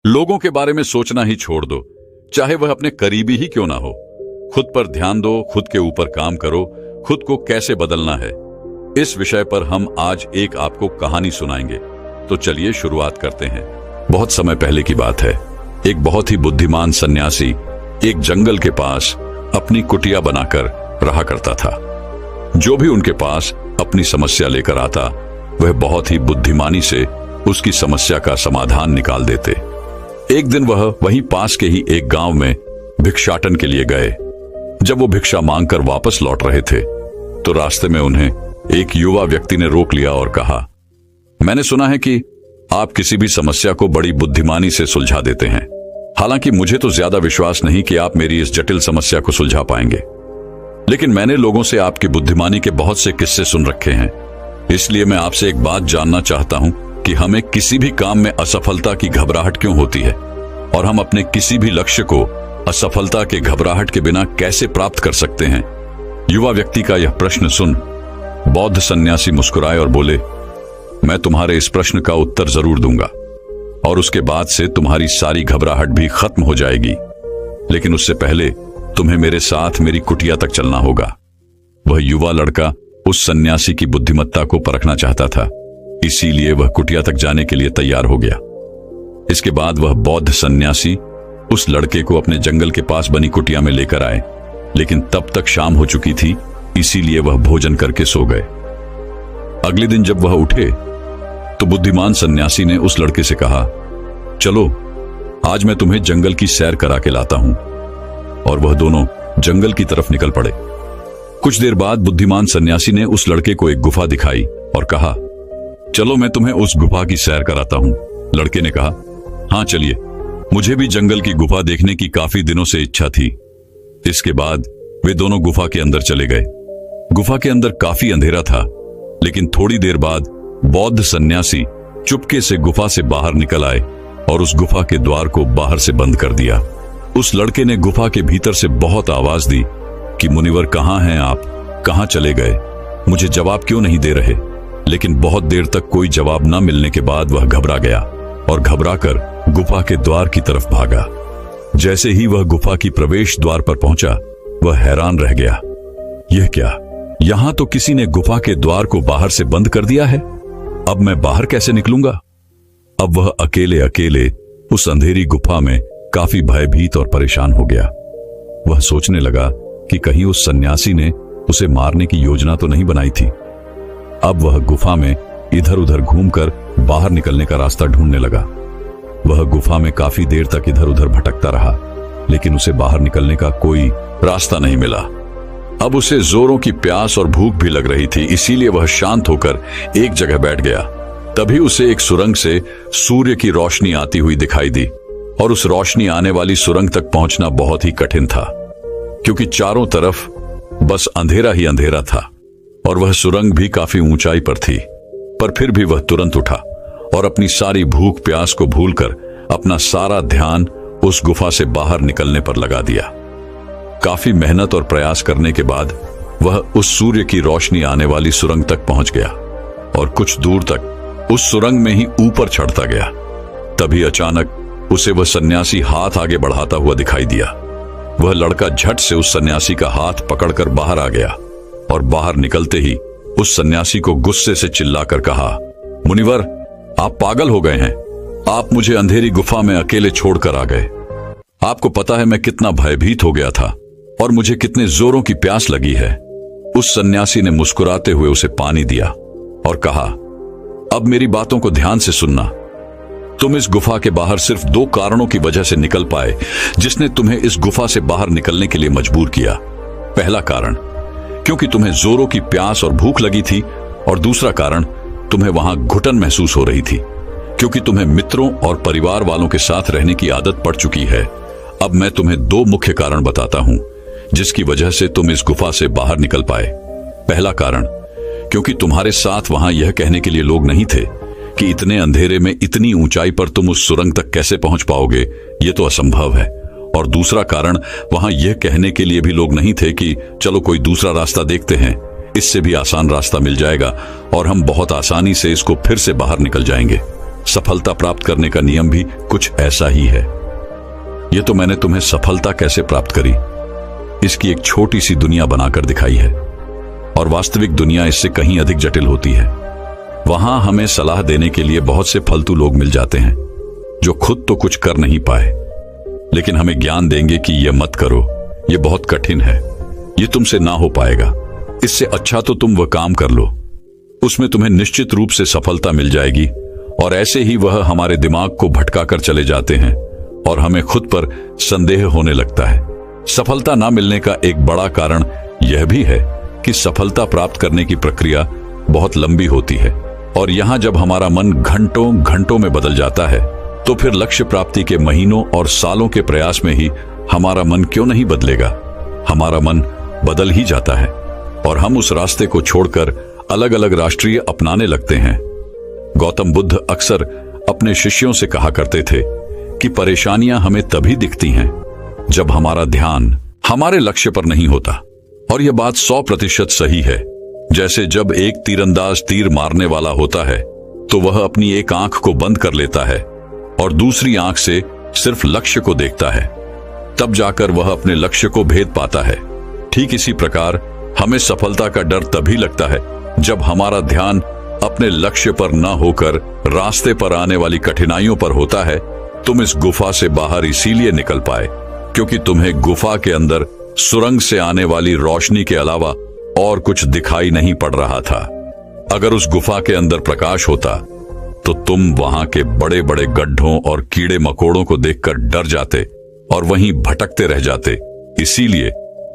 लोगों के बारे में सोचना ही छोड़ दो, चाहे वह अपने करीबी ही क्यों ना हो। खुद पर ध्यान दो, खुद के ऊपर काम करो, खुद को कैसे बदलना है, इस विषय पर हम आज एक आपको कहानी सुनाएंगे। तो चलिए शुरुआत करते हैं। बहुत समय पहले की बात है। एक बहुत ही बुद्धिमान सन्यासी एक जंगल के पास अपनी कुटिया बनाकर रहा करता था। जो भी उनके पास अपनी समस्या लेकर आता, वह बहुत ही बुद्धिमानी से उसकी समस्या का समाधान निकाल देते। एक दिन वह वहीं पास के ही एक गांव में भिक्षाटन के लिए गए। जब वो भिक्षा मांगकर वापस लौट रहे थे, तो रास्ते में उन्हें एक युवा व्यक्ति ने रोक लिया और कहा, मैंने सुना है कि आप किसी भी समस्या को बड़ी बुद्धिमानी से सुलझा देते हैं। हालांकि मुझे तो ज्यादा विश्वास नहीं कि आप मेरी इस जटिल समस्या को सुलझा पाएंगे, लेकिन मैंने लोगों से आपकी बुद्धिमानी के बहुत से किस्से सुन रखे हैं। इसलिए मैं आपसे एक बात जानना चाहता हूं कि हमें किसी भी काम में असफलता की घबराहट क्यों होती है, और हम अपने किसी भी लक्ष्य को असफलता के घबराहट के बिना कैसे प्राप्त कर सकते हैं। युवा व्यक्ति का यह प्रश्न सुन बौद्ध सन्यासी मुस्कुराए और बोले, मैं तुम्हारे इस प्रश्न का उत्तर जरूर दूंगा, और उसके बाद से तुम्हारी सारी घबराहट भी खत्म हो जाएगी। लेकिन उससे पहले तुम्हें मेरे साथ मेरी कुटिया तक चलना होगा। वह युवा लड़का उस सन्यासी की बुद्धिमत्ता को परखना चाहता था, इसीलिए वह कुटिया तक जाने के लिए तैयार हो गया। इसके बाद वह बौद्ध सन्यासी उस लड़के को अपने जंगल के पास बनी कुटिया में लेकर आए, लेकिन तब तक शाम हो चुकी थी, इसीलिए वह भोजन करके सो गए। अगले दिन जब वह उठे, तो बुद्धिमान सन्यासी ने उस लड़के से कहा, चलो आज मैं तुम्हें जंगल की सैर करा के लाता हूं। और वह दोनों जंगल की तरफ निकल पड़े। कुछ देर बाद बुद्धिमान सन्यासी ने उस लड़के को एक गुफा दिखाई और कहा, चलो मैं तुम्हें उस गुफा की सैर कराता हूं। लड़के ने कहा, हाँ चलिए, मुझे भी जंगल की गुफा देखने की काफी दिनों से इच्छा थी। इसके बाद वे दोनों गुफा के अंदर चले गए। गुफा के अंदर काफी अंधेरा था, लेकिन थोड़ी देर बाद बौद्ध सन्यासी चुपके से गुफा से बाहर निकल आए और उस गुफा के द्वार को बाहर से बंद कर दिया। उस लड़के ने गुफा के भीतर से बहुत आवाज दी कि मुनिवर कहाँ हैं आप, कहाँ चले गए, मुझे जवाब क्यों नहीं दे रहे। लेकिन बहुत देर तक कोई जवाब न मिलने के बाद वह घबरा गया और घबराकर गुफा के द्वार की तरफ भागा। जैसे ही वह गुफा की प्रवेश द्वार पर पहुंचा, वह हैरान रह गया। यह क्या, यहां तो किसी ने गुफा के द्वार को बाहर से बंद कर दिया है। अब मैं बाहर कैसे निकलूंगा। अब वह अकेले अकेले उस अंधेरी गुफा में काफी भयभीत और परेशान हो गया। वह सोचने लगा कि कहीं उस सन्यासी ने उसे मारने की योजना तो नहीं बनाई थी। अब वह गुफा में इधर उधर घूमकर बाहर निकलने का रास्ता ढूंढने लगा। वह गुफा में काफी देर तक इधर उधर भटकता रहा, लेकिन उसे बाहर निकलने का कोई रास्ता नहीं मिला। अब उसे जोरों की प्यास और भूख भी लग रही थी, इसीलिए वह शांत होकर एक जगह बैठ गया। तभी उसे एक सुरंग से सूर्य की रोशनी आती हुई दिखाई दी, और उस रोशनी आने वाली सुरंग तक पहुंचना बहुत ही कठिन था, क्योंकि चारों तरफ बस अंधेरा ही अंधेरा था, और वह सुरंग भी काफी ऊंचाई पर थी। पर फिर भी वह तुरंत उठा और अपनी सारी भूख प्यास को भूलकर अपना सारा ध्यान उस गुफा से बाहर निकलने पर लगा दिया। काफी मेहनत और प्रयास करने के बाद वह उस सूर्य की रोशनी आने वाली सुरंग तक पहुंच गया, और कुछ दूर तक उस सुरंग में ही ऊपर चढ़ता गया। तभी अचानक उसे वह सन्यासी हाथ आगे बढ़ाता हुआ दिखाई दिया। वह लड़का झट से उस सन्यासी का हाथ पकड़कर बाहर आ गया, और बाहर निकलते ही उस सन्यासी को गुस्से से चिल्लाकर कहा, मुनिवर आप पागल हो गए हैं। आप मुझे अंधेरी गुफा में अकेले छोड़कर आ गए। आपको पता है मैं कितना भयभीत हो गया था और मुझे कितने जोरों की प्यास लगी है। उस सन्यासी ने मुस्कुराते हुए उसे पानी दिया और कहा, अब मेरी बातों को ध्यान से सुनना। तुम इस गुफा के बाहर सिर्फ दो कारणों की वजह से निकल पाए, जिसने तुम्हें इस गुफा से बाहर निकलने के लिए मजबूर किया। पहला कारण, क्योंकि तुम्हें जोरों की प्यास और भूख लगी थी, और दूसरा कारण, तुम्हें वहां घुटन महसूस हो रही थी, क्योंकि तुम्हें मित्रों और परिवार वालों के साथ रहने की आदत पड़ चुकी है। अब मैं तुम्हें दो मुख्य कारण बताता हूं, जिसकी वजह से तुम इस गुफा से बाहर निकल पाए। पहला कारण, क्योंकि तुम्हारे साथ वहां यह कहने के लिए लोग नहीं थे कि इतने अंधेरे में इतनी ऊंचाई पर तुम उस सुरंग तक कैसे पहुंच पाओगे, यह तो असंभव है। और दूसरा कारण, वहां यह कहने के लिए भी लोग नहीं थे कि चलो कोई दूसरा रास्ता देखते हैं, इससे भी आसान रास्ता मिल जाएगा और हम बहुत आसानी से इसको फिर से बाहर निकल जाएंगे। सफलता प्राप्त करने का नियम भी कुछ ऐसा ही है। यह तो मैंने तुम्हें सफलता कैसे प्राप्त करी इसकी एक छोटी सी दुनिया बनाकर दिखाई है, और वास्तविक दुनिया इससे कहीं अधिक जटिल होती है। वहां हमें सलाह देने के लिए बहुत से फालतू लोग मिल जाते हैं जो खुद तो कुछ कर नहीं पाए, लेकिन हमें ज्ञान देंगे कि यह मत करो, यह बहुत कठिन है, यह तुमसे ना हो पाएगा, इससे अच्छा तो तुम वह काम कर लो, उसमें तुम्हें निश्चित रूप से सफलता मिल जाएगी। और ऐसे ही वह हमारे दिमाग को भटका कर चले जाते हैं और हमें खुद पर संदेह होने लगता है। सफलता ना मिलने का एक बड़ा कारण यह भी है कि सफलता प्राप्त करने की प्रक्रिया बहुत लंबी होती है, और यहां जब हमारा मन घंटों घंटों में बदल जाता है तो फिर लक्ष्य प्राप्ति के महीनों और सालों के प्रयास में ही हमारा मन क्यों नहीं बदलेगा। हमारा मन बदल ही जाता है और हम उस रास्ते को छोड़कर अलग अलग राष्ट्रीय अपनाने लगते हैं। गौतम बुद्ध अक्सर अपने शिष्यों से कहा करते थे कि परेशानियां हमें तभी दिखती हैं जब हमारा ध्यान हमारे लक्ष्य पर नहीं होता। और यह बात 100% सही है। जैसे जब एक तीरंदाज तीर मारने वाला होता है तो वह अपनी एक आंख को बंद कर लेता है और दूसरी आंख से सिर्फ लक्ष्य को देखता है, तब जाकर वह अपने लक्ष्य को भेद पाता है। ठीक इसी प्रकार हमें सफलता का डर तभी लगता है जब हमारा ध्यान अपने लक्ष्य पर न होकर रास्ते पर आने वाली कठिनाइयों पर होता है। तुम इस गुफा से बाहर इसीलिए निकल पाए क्योंकि तुम्हें गुफा के अंदर सुरंग से आने वाली रोशनी के अलावा और कुछ दिखाई नहीं पड़ रहा था। अगर उस गुफा के अंदर प्रकाश होता तो तुम वहां के बड़े बड़े गड्ढों और कीड़े मकोड़ों को देखकर डर जाते और वहीं भटकते रह जाते। इसीलिए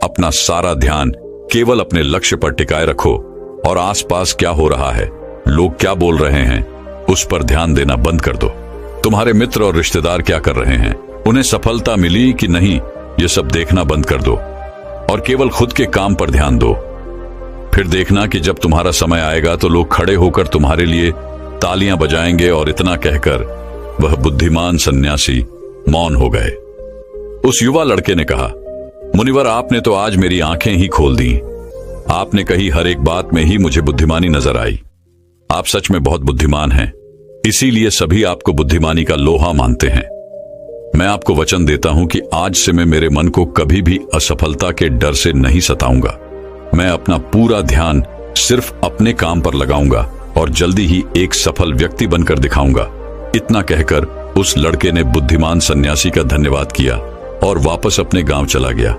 अपना सारा ध्यान केवल अपने लक्ष्य पर टिकाए रखो और आसपास क्या हो रहा है, लोग क्या बोल रहे हैं, उस पर ध्यान देना बंद कर दो। तुम्हारे मित्र और रिश्तेदार क्या कर रहे हैं, उन्हें सफलता मिली कि नहीं, ये सब देखना बंद कर दो और केवल खुद के काम पर ध्यान दो। फिर देखना कि जब तुम्हारा समय आएगा तो लोग खड़े होकर तुम्हारे लिए तालियां बजाएंगे। और इतना कहकर वह बुद्धिमान सन्यासी मौन हो गए। उस युवा लड़के ने कहा, मुनिवर, आपने तो आज मेरी आंखें ही खोल दी। आपने कही हर एक बात में ही मुझे बुद्धिमानी नजर आई। आप सच में बहुत बुद्धिमान हैं, इसीलिए सभी आपको बुद्धिमानी का लोहा मानते हैं। मैं आपको वचन देता हूं कि आज से मैं मेरे मन को कभी भी असफलता के डर से नहीं सताऊंगा। मैं अपना पूरा ध्यान सिर्फ अपने काम पर लगाऊंगा और जल्दी ही एक सफल व्यक्ति बनकर दिखाऊंगा। इतना कहकर उस लड़के ने बुद्धिमान सन्यासी का धन्यवाद किया और वापस अपने गांव चला गया।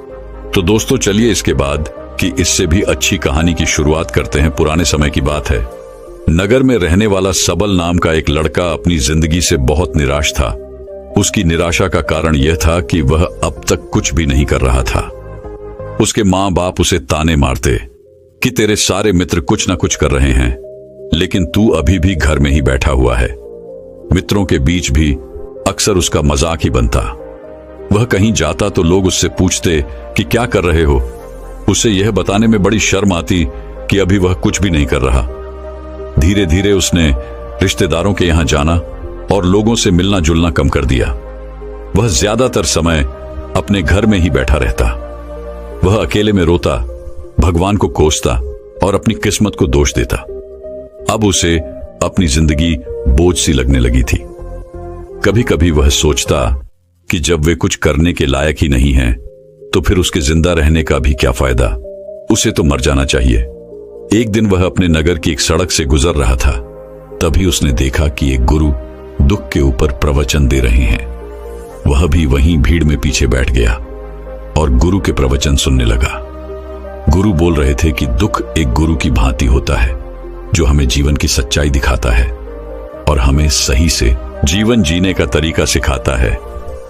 तो दोस्तों, चलिए इसके बाद की इससे भी अच्छी कहानी की शुरुआत करते हैं। पुराने समय की बात है। नगर में रहने वाला सबल नाम का एक लड़का अपनी जिंदगी से बहुत निराश था। उसकी निराशा का कारण यह था कि वह अब तक कुछ भी नहीं कर रहा था। उसके माँ बाप उसे ताने मारते कि तेरे सारे मित्र कुछ ना कुछ कर रहे हैं, लेकिन तू अभी भी घर में ही बैठा हुआ है। मित्रों के बीच भी अक्सर उसका मजाक ही बनता। वह कहीं जाता तो लोग उससे पूछते कि क्या कर रहे हो। उसे यह बताने में बड़ी शर्म आती कि अभी वह कुछ भी नहीं कर रहा। धीरे धीरे उसने रिश्तेदारों के यहां जाना और लोगों से मिलना जुलना कम कर दिया। वह ज्यादातर समय अपने घर में ही बैठा रहता। वह अकेले में रोता, भगवान को कोसता और अपनी किस्मत को दोष देता। अब उसे अपनी जिंदगी बोझ सी लगने लगी थी। कभी कभी वह सोचता कि जब वे कुछ करने के लायक ही नहीं हैं, तो फिर उसके जिंदा रहने का भी क्या फायदा, उसे तो मर जाना चाहिए। एक दिन वह अपने नगर की एक सड़क से गुजर रहा था। तभी उसने देखा कि एक गुरु दुख के ऊपर प्रवचन दे रहे हैं। वह भी वहीं भीड़ में पीछे बैठ गया और गुरु के प्रवचन सुनने लगा। गुरु बोल रहे थे कि दुख एक गुरु की भांति होता है जो हमें जीवन की सच्चाई दिखाता है और हमें सही से जीवन जीने का तरीका सिखाता है।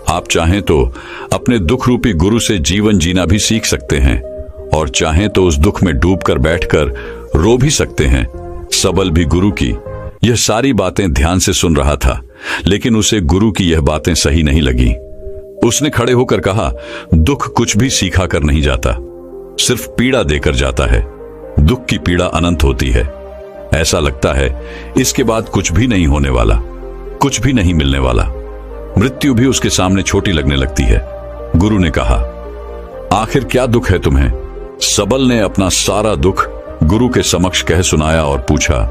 आप चाहें तो अपने दुख रूपी गुरु से जीवन जीना भी सीख सकते हैं और चाहें तो उस दुख में डूबकर बैठकर रो भी सकते हैं। सबल भी गुरु की यह सारी बातें ध्यान से सुन रहा था, लेकिन उसे गुरु की यह बातें सही नहीं लगी। उसने खड़े होकर कहा, दुख कुछ भी सीखा कर नहीं जाता, सिर्फ पीड़ा देकर जाता है। दुख की पीड़ा अनंत होती है। ऐसा लगता है इसके बाद कुछ भी नहीं होने वाला, कुछ भी नहीं मिलने वाला। मृत्यु भी उसके सामने छोटी लगने लगती है। गुरु ने कहा, आखिर क्या दुख है तुम्हें? सबल ने अपना सारा दुख गुरु के समक्ष कह सुनाया और पूछा,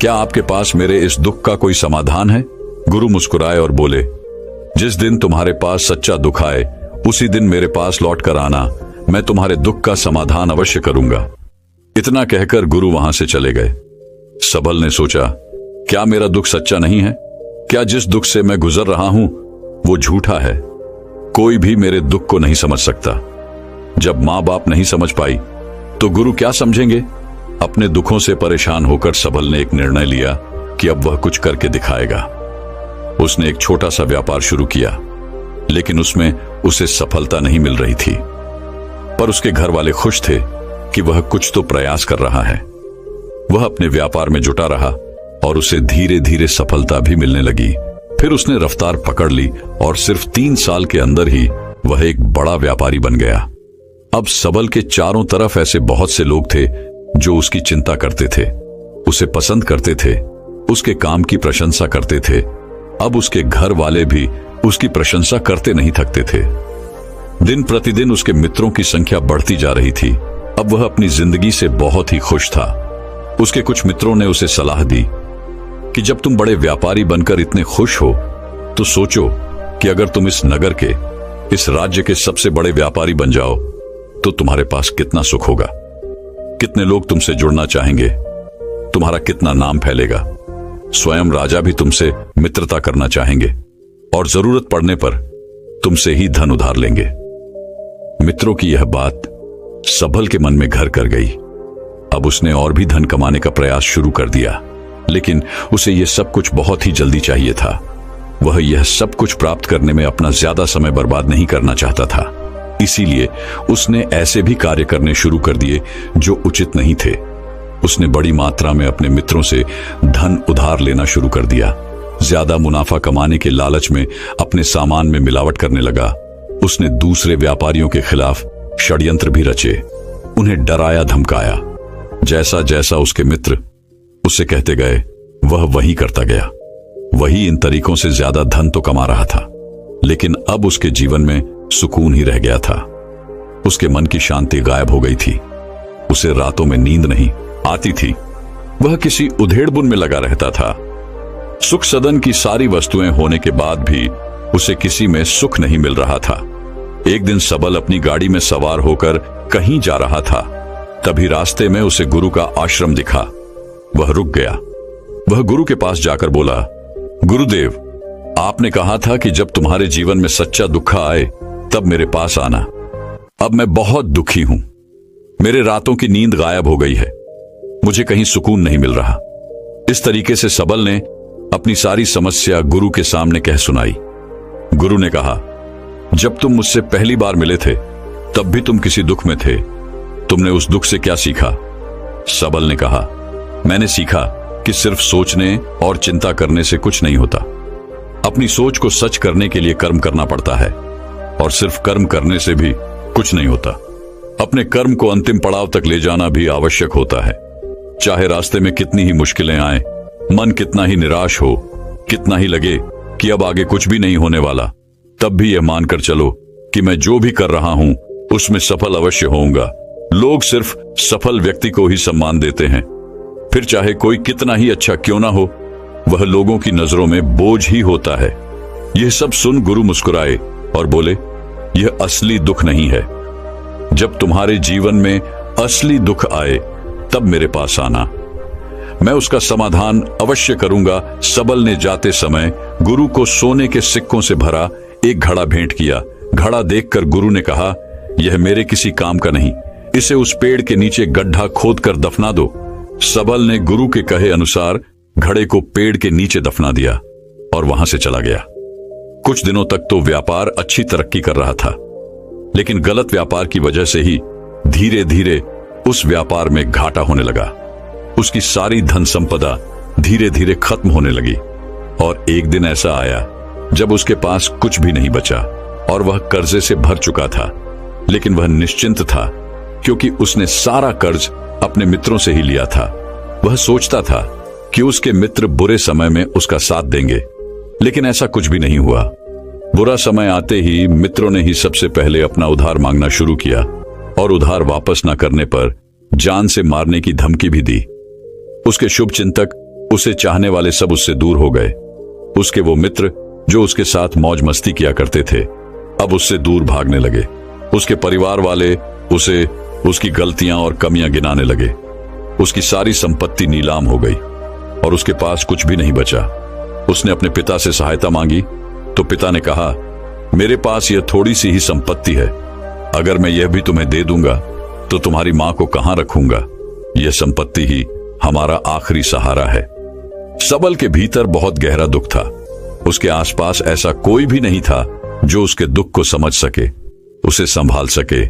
क्या आपके पास मेरे इस दुख का कोई समाधान है? गुरु मुस्कुराए और बोले, जिस दिन तुम्हारे पास सच्चा दुख आए उसी दिन मेरे पास लौट कर आना, मैं तुम्हारे दुख का समाधान अवश्य करूंगा। इतना कहकर गुरु वहां से चले गए। सबल ने सोचा, क्या मेरा दुख सच्चा नहीं है? क्या जिस दुख से मैं गुजर रहा हूं वो झूठा है? कोई भी मेरे दुख को नहीं समझ सकता। जब मां बाप नहीं समझ पाई तो गुरु क्या समझेंगे? अपने दुखों से परेशान होकर सबल ने एक निर्णय लिया कि अब वह कुछ करके दिखाएगा। उसने एक छोटा सा व्यापार शुरू किया, लेकिन उसमें उसे सफलता नहीं मिल रही थी। पर उसके घर वाले खुश थे कि वह कुछ तो प्रयास कर रहा है। वह अपने व्यापार में जुटा रहा और उसे धीरे धीरे सफलता भी मिलने लगी। फिर उसने रफ्तार पकड़ ली और सिर्फ 3 साल के अंदर ही वह एक बड़ा व्यापारी बन गया। अब सबल के चारों तरफ ऐसे बहुत से लोग थे जो उसकी चिंता करते थे, उसे पसंद करते थे, उसके काम की प्रशंसा करते थे। अब उसके घर वाले भी उसकी प्रशंसा करते नहीं थकते थे। दिन प्रतिदिन उसके मित्रों की संख्या बढ़ती जा रही थी। अब वह अपनी जिंदगी से बहुत ही खुश था। उसके कुछ मित्रों ने उसे सलाह दी कि जब तुम बड़े व्यापारी बनकर इतने खुश हो तो सोचो कि अगर तुम इस नगर के, इस राज्य के सबसे बड़े व्यापारी बन जाओ तो तुम्हारे पास कितना सुख होगा, कितने लोग तुमसे जुड़ना चाहेंगे, तुम्हारा कितना नाम फैलेगा। स्वयं राजा भी तुमसे मित्रता करना चाहेंगे और जरूरत पड़ने पर तुमसे ही धन उधार लेंगे। मित्रों की यह बात सबल के मन में घर कर गई। अब उसने और भी धन कमाने का प्रयास शुरू कर दिया, लेकिन उसे यह सब कुछ बहुत ही जल्दी चाहिए था। वह यह सब कुछ प्राप्त करने में अपना ज्यादा समय बर्बाद नहीं करना चाहता था। इसीलिए उसने ऐसे भी कार्य करने शुरू कर दिए जो उचित नहीं थे। उसने बड़ी मात्रा में अपने मित्रों से धन उधार लेना शुरू कर दिया। ज्यादा मुनाफा कमाने के लालच में अपने सामान में मिलावट करने लगा। उसने दूसरे व्यापारियों के खिलाफ षड्यंत्र भी रचे, उन्हें डराया धमकाया। जैसा जैसा उसके मित्र उससे कहते गए वह वही करता गया। वही इन तरीकों से ज्यादा धन तो कमा रहा था, लेकिन अब उसके जीवन में सुकून ही रह गया था। उसके मन की शांति गायब हो गई थी। उसे रातों में नींद नहीं आती थी। वह किसी उधेड़बुन में लगा रहता था। सुख सदन की सारी वस्तुएं होने के बाद भी उसे किसी में सुख नहीं मिल रहा था। एक दिन सबल अपनी गाड़ी में सवार होकर कहीं जा रहा था। तभी रास्ते में उसे गुरु का आश्रम दिखा। वह रुक गया। वह गुरु के पास जाकर बोला, गुरुदेव, आपने कहा था कि जब तुम्हारे जीवन में सच्चा दुख आए तब मेरे पास आना। अब मैं बहुत दुखी हूं। मेरे रातों की नींद गायब हो गई है। मुझे कहीं सुकून नहीं मिल रहा। इस तरीके से सबल ने अपनी सारी समस्या गुरु के सामने कह सुनाई। गुरु ने कहा, जब तुम मुझसे पहली बार मिले थे तब भी तुम किसी दुख में थे। तुमने उस दुख से क्या सीखा? सबल ने कहा, मैंने सीखा कि सिर्फ सोचने और चिंता करने से कुछ नहीं होता। अपनी सोच को सच करने के लिए कर्म करना पड़ता है, और सिर्फ कर्म करने से भी कुछ नहीं होता। अपने कर्म को अंतिम पड़ाव तक ले जाना भी आवश्यक होता है। चाहे रास्ते में कितनी ही मुश्किलें आए, मन कितना ही निराश हो, कितना ही लगे कि अब आगे कुछ भी नहीं होने वाला, तब भी यह मानकर चलो कि मैं जो भी कर रहा हूं उसमें सफल अवश्य होऊंगा। लोग सिर्फ सफल व्यक्ति को ही सम्मान देते हैं। फिर चाहे कोई कितना ही अच्छा क्यों ना हो, वह लोगों की नजरों में बोझ ही होता है। यह सब सुन गुरु मुस्कुराए और बोले, यह असली दुख नहीं है। जब तुम्हारे जीवन में असली दुख आए तब मेरे पास आना, मैं उसका समाधान अवश्य करूंगा। सबल ने जाते समय गुरु को सोने के सिक्कों से भरा एक घड़ा भेंट किया। घड़ा देखकर गुरु ने कहा, यह मेरे किसी काम का नहीं, इसे उस पेड़ के नीचे गड्ढा खोदकर दफना दो। सबल ने गुरु के कहे अनुसार घड़े को पेड़ के नीचे दफना दिया और वहां से चला गया। कुछ दिनों तक तो व्यापार अच्छी तरक्की कर रहा था, लेकिन गलत व्यापार की वजह से ही धीरे धीरे उस व्यापार में घाटा होने लगा। उसकी सारी धन संपदा धीरे धीरे खत्म होने लगी और एक दिन ऐसा आया जब उसके पास कुछ भी नहीं बचा और वह कर्जे से भर चुका था। लेकिन वह निश्चिंत था क्योंकि उसने सारा कर्ज अपने मित्रों से ही लिया था। वह सोचता था कि उसके मित्र बुरे समय में उसका साथ देंगे, लेकिन ऐसा कुछ भी नहीं हुआ। बुरा समय आते ही मित्रों ने ही सबसे पहले अपना उधार मांगना शुरू किया और उधार वापस न करने पर जान से मारने की धमकी भी दी। उसके शुभ चिंतक, उसे चाहने वाले सब उससे दूर हो गए। उसके वो मित्र जो उसके साथ मौज मस्ती किया करते थे अब उससे दूर भागने लगे। उसके परिवार वाले उसे उसकी गलतियां और कमियां गिनाने लगे। उसकी सारी संपत्ति नीलाम हो गई और उसके पास कुछ भी नहीं बचा। उसने अपने पिता से सहायता मांगी तो पिता ने कहा, मेरे पास यह थोड़ी सी ही संपत्ति है, अगर मैं यह भी तुम्हें दे दूंगा तो तुम्हारी मां को कहां रखूंगा? यह संपत्ति ही हमारा आखिरी सहारा है। सबल के भीतर बहुत गहरा दुख था। उसके आसपास ऐसा कोई भी नहीं था जो उसके दुख को समझ सके, उसे संभाल सके।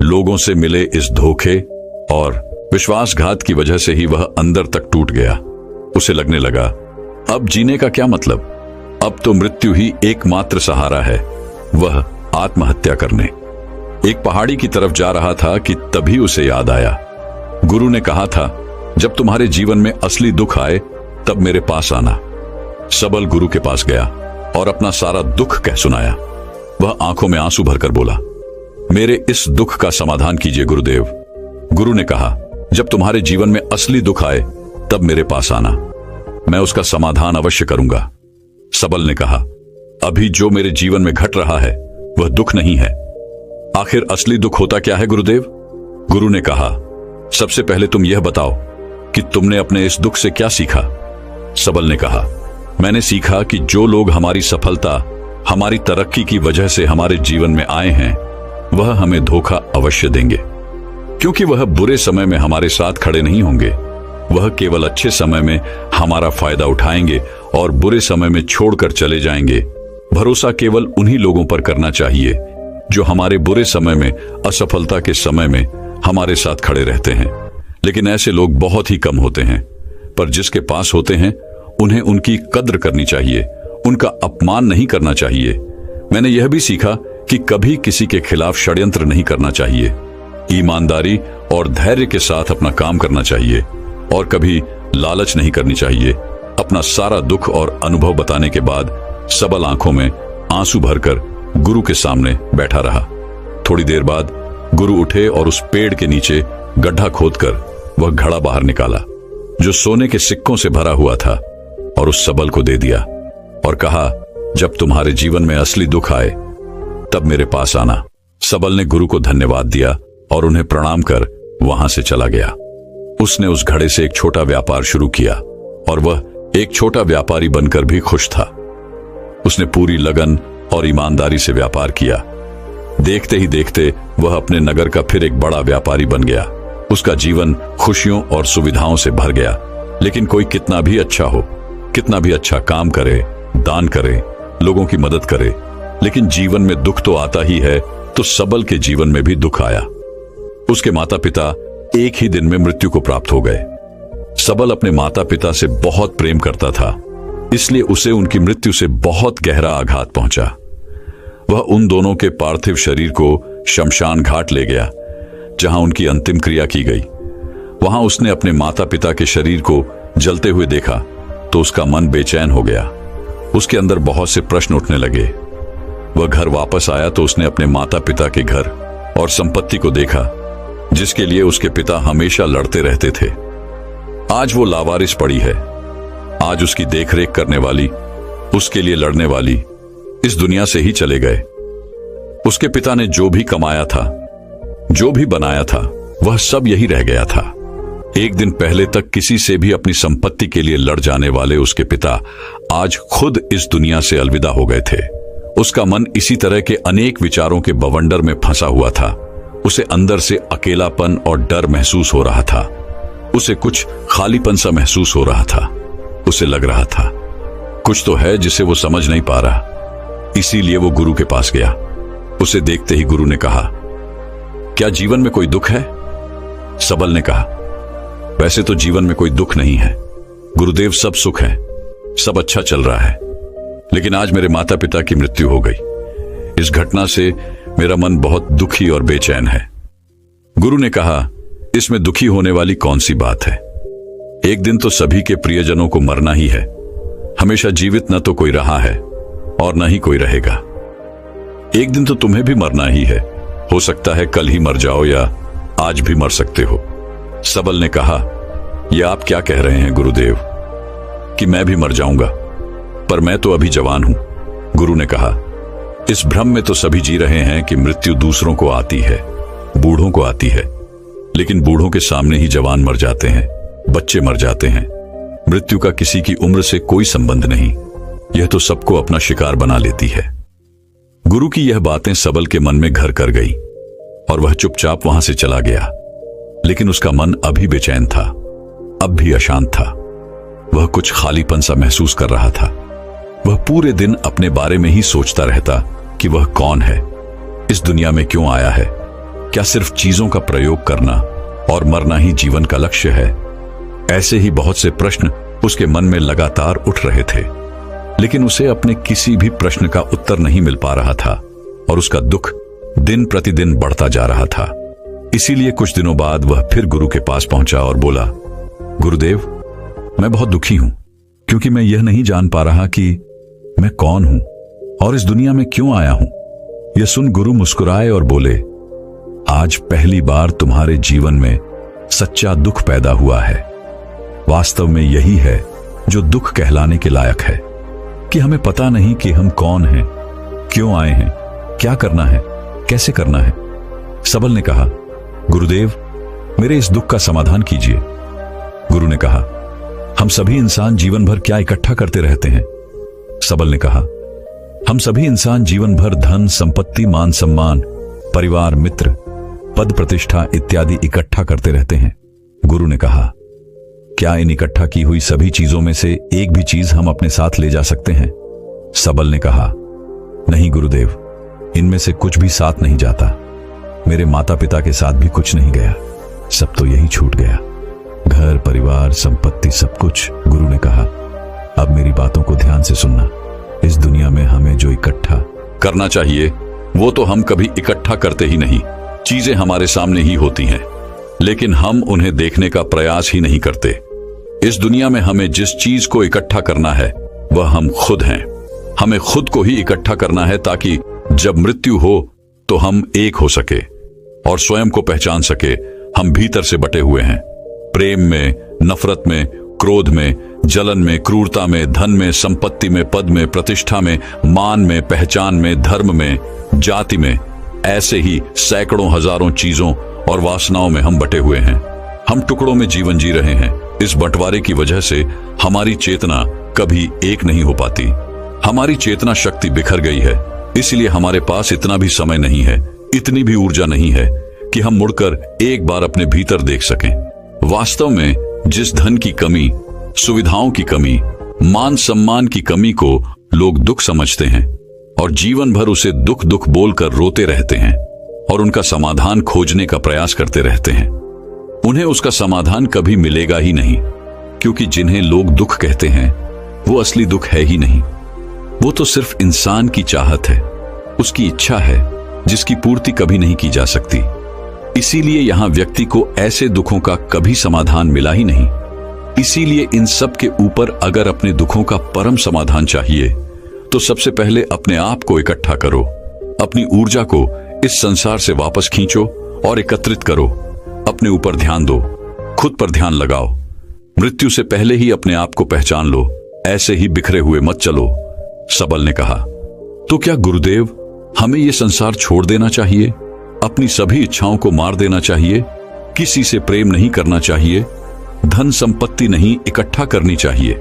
लोगों से मिले इस धोखे और विश्वासघात की वजह से ही वह अंदर तक टूट गया। उसे लगने लगा, अब जीने का क्या मतलब? अब तो मृत्यु ही एकमात्र सहारा है। वह आत्महत्या करने एक पहाड़ी की तरफ जा रहा था कि तभी उसे याद आया, गुरु ने कहा था, जब तुम्हारे जीवन में असली दुख आए तब मेरे पास आना। सबल गुरु के पास गया और अपना सारा दुख कह सुनाया। वह आंखों में आंसू भरकर बोला, मेरे इस दुख का समाधान कीजिए गुरुदेव। गुरु ने कहा, जब तुम्हारे जीवन में असली दुख आए तब मेरे पास आना, मैं उसका समाधान अवश्य करूंगा। सबल ने कहा, अभी जो मेरे जीवन में घट रहा है वह दुख नहीं है। आखिर असली दुख होता क्या है गुरुदेव? गुरु ने कहा, सबसे पहले तुम यह बताओ कि तुमने अपने इस दुख से क्या सीखा? सबल ने कहा, मैंने सीखा कि जो लोग हमारी सफलता, हमारी तरक्की की वजह से हमारे जीवन में आए हैं वह हमें धोखा अवश्य देंगे, क्योंकि वह बुरे समय में हमारे साथ खड़े नहीं होंगे। वह केवल अच्छे समय में हमारा फायदा उठाएंगे और बुरे समय में छोड़कर चले जाएंगे। भरोसा केवल उन्हीं लोगों पर करना चाहिए जो हमारे बुरे समय में, असफलता के समय में हमारे साथ खड़े रहते हैं। लेकिन ऐसे लोग बहुत ही कम होते हैं, पर जिसके पास होते हैं उन्हें उनकी कद्र करनी चाहिए, उनका अपमान नहीं करना चाहिए। मैंने यह भी सीखा कि कभी किसी के खिलाफ षड्यंत्र नहीं करना चाहिए। ईमानदारी और धैर्य के साथ अपना काम करना चाहिए और कभी लालच नहीं करनी चाहिए। अपना सारा दुख और अनुभव बताने के बाद सबल आंखों में आंसू भरकर गुरु के सामने बैठा रहा। थोड़ी देर बाद गुरु उठे और उस पेड़ के नीचे गड्ढा खोदकर वह घड़ा बाहर निकाला जो सोने के सिक्कों से भरा हुआ था और उस सबल को दे दिया और कहा, जब तुम्हारे जीवन में असली दुख आए तब मेरे पास आना। सबल ने गुरु को धन्यवाद दिया और उन्हें प्रणाम कर वहां से चला गया। उसने उस घड़े से एक छोटा व्यापार शुरू किया और वह एक छोटा व्यापारी बनकर भी खुश था। उसने पूरी लगन और ईमानदारी से व्यापार किया। देखते ही देखते वह अपने नगर का फिर एक बड़ा व्यापारी बन गया। उसका जीवन खुशियों और सुविधाओं से भर गया। लेकिन कोई कितना भी अच्छा हो, कितना भी अच्छा काम करे, दान करे, लोगों की मदद करे, लेकिन जीवन में दुख तो आता ही है। तो सबल के जीवन में भी दुख आया। उसके माता पिता एक ही दिन में मृत्यु को प्राप्त हो गए। सबल अपने माता पिता से बहुत प्रेम करता था, इसलिए उसे उनकी मृत्यु से बहुत गहरा आघात पहुंचा। वह उन दोनों के पार्थिव शरीर को शमशान घाट ले गया जहां उनकी अंतिम क्रिया की गई। वहां उसने अपने माता पिता के शरीर को जलते हुए देखा तो उसका मन बेचैन हो गया। उसके अंदर बहुत से प्रश्न उठने लगे। वह घर वापस आया तो उसने अपने माता पिता के घर और संपत्ति को देखा जिसके लिए उसके पिता हमेशा लड़ते रहते थे। आज वो लावारिस पड़ी है। आज उसकी देखरेख करने वाली, उसके लिए लड़ने वाली इस दुनिया से ही चले गए। उसके पिता ने जो भी कमाया था, जो भी बनाया था, वह सब यही रह गया था। एक दिन पहले तक किसी से भी अपनी संपत्ति के लिए लड़ जाने वाले उसके पिता आज खुद इस दुनिया से अलविदा हो गए थे। उसका मन इसी तरह के अनेक विचारों के बवंडर में फंसा हुआ था। उसे अंदर से अकेलापन और डर महसूस हो रहा था। उसे कुछ खालीपन सा महसूस हो रहा था। उसे लग रहा था कुछ तो है जिसे वो समझ नहीं पा रहा। इसीलिए वो गुरु के पास गया। उसे देखते ही गुरु ने कहा, क्या जीवन में कोई दुख है? सबल ने कहा, वैसे तो जीवन में कोई दुख नहीं है गुरुदेव, सब सुख है, सब अच्छा चल रहा है। लेकिन आज मेरे माता पिता की मृत्यु हो गई। इस घटना से मेरा मन बहुत दुखी और बेचैन है। गुरु ने कहा, इसमें दुखी होने वाली कौन सी बात है? एक दिन तो सभी के प्रियजनों को मरना ही है। हमेशा जीवित न तो कोई रहा है और न ही कोई रहेगा। एक दिन तो तुम्हें भी मरना ही है। हो सकता है कल ही मर जाओ या आज भी मर सकते हो। सबल ने कहा, यह आप क्या कह रहे हैं गुरुदेव कि मैं भी मर जाऊंगा? पर मैं तो अभी जवान हूं, गुरु ने कहा। इस भ्रम में तो सभी जी रहे हैं कि मृत्यु दूसरों को आती है, बूढ़ों को आती है, लेकिन बूढ़ों के सामने ही जवान मर जाते हैं, बच्चे मर जाते हैं। मृत्यु का किसी की उम्र से कोई संबंध नहीं, यह तो सबको अपना शिकार बना लेती है। गुरु की यह बातें सबल के मन में घर कर गई और वह चुपचाप वहां से चला गया। लेकिन उसका मन अभी बेचैन था, अब भी अशांत था। वह कुछ खालीपन सा महसूस कर रहा था। वह पूरे दिन अपने बारे में ही सोचता रहता कि वह कौन है, इस दुनिया में क्यों आया है, क्या सिर्फ चीजों का प्रयोग करना और मरना ही जीवन का लक्ष्य है। ऐसे ही बहुत से प्रश्न उसके मन में लगातार उठ रहे थे, लेकिन उसे अपने किसी भी प्रश्न का उत्तर नहीं मिल पा रहा था और उसका दुख दिन प्रतिदिन बढ़ता जा रहा था। इसीलिए कुछ दिनों बाद वह फिर गुरु के पास पहुंचा और बोला, गुरुदेव, मैं बहुत दुखी हूं क्योंकि मैं यह नहीं जान पा रहा कि मैं कौन हूं और इस दुनिया में क्यों आया हूं। यह सुन गुरु मुस्कुराए और बोले, आज पहली बार तुम्हारे जीवन में सच्चा दुख पैदा हुआ है। वास्तव में यही है जो दुख कहलाने के लायक है, कि हमें पता नहीं कि हम कौन हैं, क्यों आए हैं, क्या करना है, कैसे करना है। सबल ने कहा, गुरुदेव, मेरे इस दुख का समाधान कीजिए। गुरु ने कहा, हम सभी इंसान जीवन भर क्या इकट्ठा करते रहते हैं? सबल ने कहा, हम सभी इंसान जीवन भर धन, संपत्ति, मान सम्मान, परिवार, मित्र, पद प्रतिष्ठा इत्यादि इकट्ठा करते रहते हैं। गुरु ने कहा, क्या इन इकट्ठा की हुई सभी चीजों में से एक भी चीज हम अपने साथ ले जा सकते हैं? सबल ने कहा, नहीं गुरुदेव, इनमें से कुछ भी साथ नहीं जाता। मेरे माता पिता के साथ भी कुछ नहीं गया, सब तो यही छूट गया, घर, परिवार, संपत्ति, सब कुछ। गुरु ने कहा, अब मेरी बातों को ध्यान से सुनना। इस दुनिया में हमें जो इकट्ठा करना चाहिए वो तो हम कभी इकट्ठा करते ही नहीं। चीजें हमारे सामने ही होती हैं, लेकिन हम उन्हें देखने का प्रयास ही नहीं करते। इस दुनिया में हमें जिस चीज को इकट्ठा करना है वह हम खुद हैं। हमें खुद को ही इकट्ठा करना है ताकि जब मृत्यु हो तो हम एक हो सके और स्वयं को पहचान सके। हम भीतर से बटे हुए हैं, प्रेम में, नफरत में, क्रोध में, जलन में, क्रूरता में, धन में, संपत्ति में, पद में, प्रतिष्ठा में, मान में, पहचान में, धर्म में, जाति में। ऐसे ही सैकड़ों हजारों चीजों और वासनाओं में हम बटे हुए हैं। हम टुकड़ों में जीवन जी रहे हैं। इस बंटवारे की वजह से हमारी चेतना कभी एक नहीं हो पाती। हमारी चेतना शक्ति बिखर गई है, इसलिए हमारे पास इतना भी समय नहीं है, इतनी भी ऊर्जा नहीं है कि हम मुड़कर एक बार अपने भीतर देख सकें। वास्तव में जिस धन की कमी, सुविधाओं की कमी, मान सम्मान की कमी को लोग दुख समझते हैं और जीवन भर उसे दुख दुख बोलकर रोते रहते हैं और उनका समाधान खोजने का प्रयास करते रहते हैं, उन्हें उसका समाधान कभी मिलेगा ही नहीं, क्योंकि जिन्हें लोग दुख कहते हैं वो असली दुख है ही नहीं। वो तो सिर्फ इंसान की चाहत है, उसकी इच्छा है, जिसकी पूर्ति कभी नहीं की जा सकती। इसीलिए यहां व्यक्ति को ऐसे दुखों का कभी समाधान मिला ही नहीं। इसीलिए इन सब के ऊपर अगर अपने दुखों का परम समाधान चाहिए तो सबसे पहले अपने आप को इकट्ठा करो, अपनी ऊर्जा को इस संसार से वापस खींचो और एकत्रित करो। अपने ऊपर ध्यान दो, खुद पर ध्यान लगाओ। मृत्यु से पहले ही अपने आप को पहचान लो, ऐसे ही बिखरे हुए मत चलो। सबल ने कहा, तो क्या गुरुदेव, हमें यह संसार छोड़ देना चाहिए? अपनी सभी इच्छाओं को मार देना चाहिए? किसी से प्रेम नहीं करना चाहिए? धन संपत्ति नहीं इकट्ठा करनी चाहिए?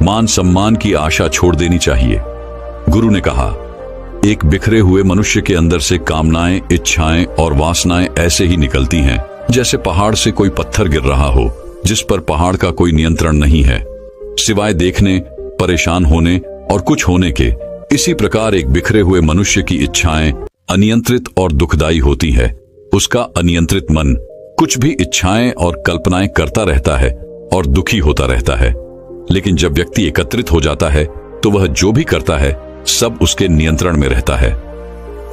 मान सम्मान की आशा छोड़ देनी चाहिए? गुरु ने कहा, एक बिखरे हुए मनुष्य के अंदर से कामनाएं, इच्छाएं और वासनाएं ऐसे ही निकलती हैं जैसे पहाड़ से कोई पत्थर गिर रहा हो, जिस पर पहाड़ का कोई नियंत्रण नहीं है, सिवाय देखने, परेशान होने और कुछ होने के। इसी प्रकार एक बिखरे हुए मनुष्य की इच्छाएं अनियंत्रित और दुखदायी होती है। उसका अनियंत्रित मन कुछ भी इच्छाएं और कल्पनाएं करता रहता है और दुखी होता रहता है। लेकिन जब व्यक्ति एकत्रित हो जाता है तो वह जो भी करता है सब उसके नियंत्रण में रहता है।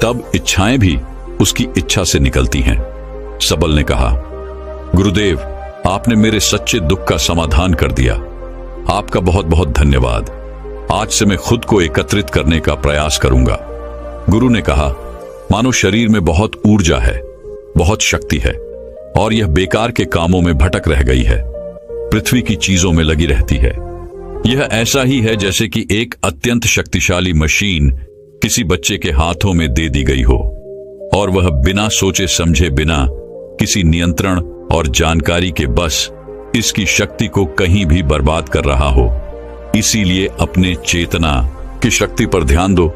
तब इच्छाएं भी उसकी इच्छा से निकलती हैं। सबल ने कहा, गुरुदेव, आपने मेरे सच्चे दुख का समाधान कर दिया। आपका बहुत बहुत धन्यवाद। आज से मैं खुद को एकत्रित करने का प्रयास करूंगा। गुरु ने कहा, मानो शरीर में बहुत ऊर्जा है, बहुत शक्ति है और यह बेकार के कामों में भटक रह गई है, पृथ्वी की चीजों में लगी रहती है। यह ऐसा ही है जैसे कि एक अत्यंत शक्तिशाली मशीन किसी बच्चे के हाथों में दे दी गई हो और वह बिना सोचे समझे, बिना किसी नियंत्रण और जानकारी के बस इसकी शक्ति को कहीं भी बर्बाद कर रहा हो। इसीलिए अपने चेतना की शक्ति पर ध्यान दो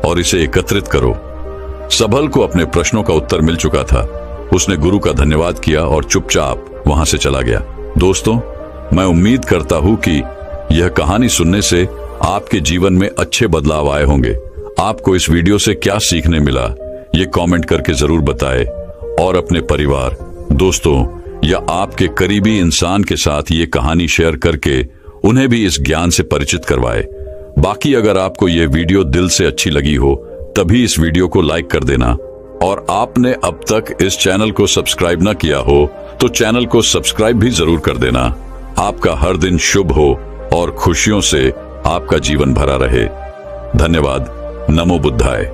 और इसे एकत्रित करो। सबल को अपने प्रश्नों का उत्तर मिल चुका था। उसने गुरु का धन्यवाद किया और चुपचाप वहां से चला गया। दोस्तों, मैं उम्मीद करता हूं कि यह कहानी सुनने से आपके जीवन में अच्छे बदलाव आए होंगे। आपको इस वीडियो से क्या सीखने मिला, ये कमेंट करके जरूर बताएं और अपने परिवार, दोस्तों या आपके करीबी इंसान के साथ ये कहानी शेयर करके उन्हें भी इस ज्ञान से परिचित करवाएं। बाकी अगर आपको ये वीडियो दिल से अच्छी लगी हो तभी इस वीडियो को लाइक कर देना, और आपने अब तक इस चैनल को सब्सक्राइब न किया हो तो चैनल को सब्सक्राइब भी जरूर कर देना। आपका हर दिन शुभ हो और खुशियों से आपका जीवन भरा रहे। धन्यवाद। नमो बुद्धाय।